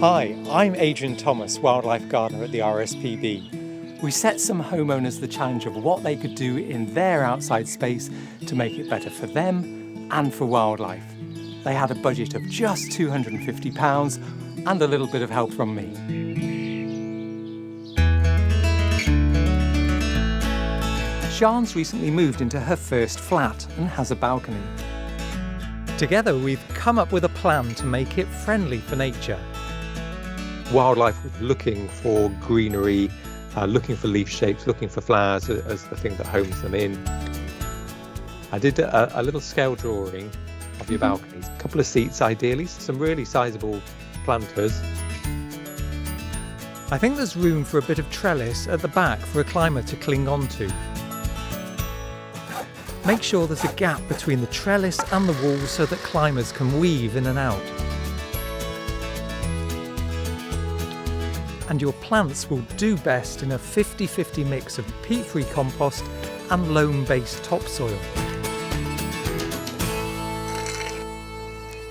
Hi, I'm Adrian Thomas, Wildlife Gardener at the RSPB. We set some homeowners the challenge of what they could do in their outside space to make it better for them and for wildlife. They had a budget of just £250 and a little bit of help from me. Sian's recently moved into her first flat and has a balcony. Together we've come up with a plan to make it friendly for nature. Wildlife was looking for greenery, looking for leaf shapes, looking for flowers as the thing that homes them in. I did a little scale drawing of your balconies, a couple of seats ideally, some really sizable planters. I think there's room for a bit of trellis at the back for a climber to cling onto. Make sure there's a gap between the trellis and the wall so that climbers can weave in and out. And your plants will do best in a 50-50 mix of peat-free compost and loam-based topsoil.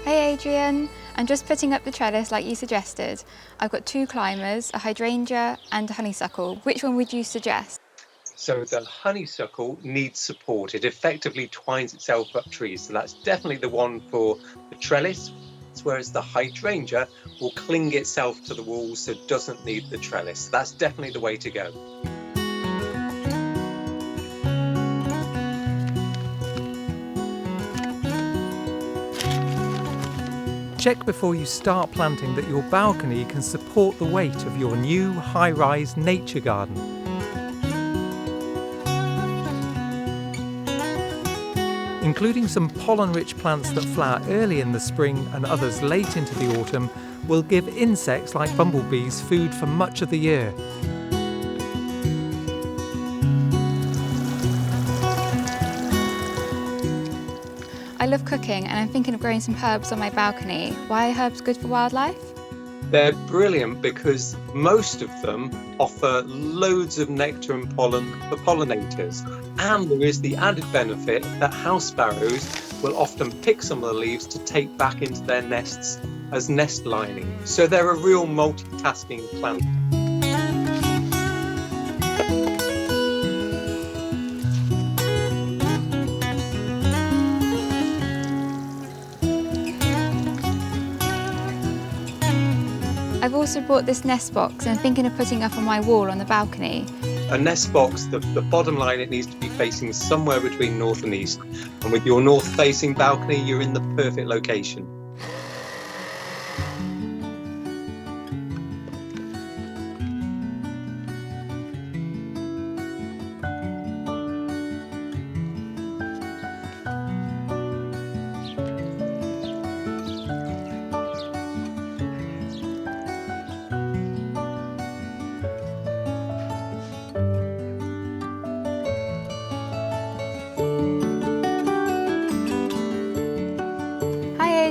Hey Adrian, I'm just putting up the trellis like you suggested. I've got 2 climbers, a hydrangea and a honeysuckle. Which one would you suggest? So the honeysuckle needs support. It effectively twines itself up trees, so that's definitely the one for the trellis, whereas the hydrangea will cling itself to the walls, so it doesn't need the trellis. That's definitely the way to go. Check before you start planting that your balcony can support the weight of your new high-rise nature garden. Including some pollen-rich plants that flower early in the spring and others late into the autumn will give insects like bumblebees food for much of the year. I love cooking and I'm thinking of growing some herbs on my balcony. Why are herbs good for wildlife? They're brilliant because most of them offer loads of nectar and pollen for pollinators. And there is the added benefit that house sparrows will often pick some of the leaves to take back into their nests as nest lining. So they're a real multitasking plant. I've also bought this nest box and I'm thinking of putting up on my wall on the balcony. A nest box, the bottom line, it needs to be facing somewhere between north and east. And with your north-facing balcony, you're in the perfect location.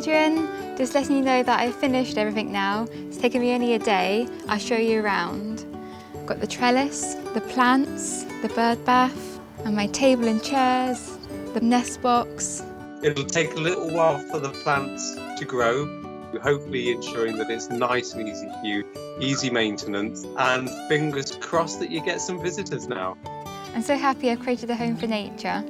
Adrian, just letting you know that I've finished everything now. It's taken me only a day. I'll show you around. I've got the trellis, the plants, the bird bath, and my table and chairs, the nest box. It'll take a little while for the plants to grow, hopefully ensuring that it's nice and easy for you, easy maintenance, and fingers crossed that you get some visitors now. I'm so happy I've created a home for nature.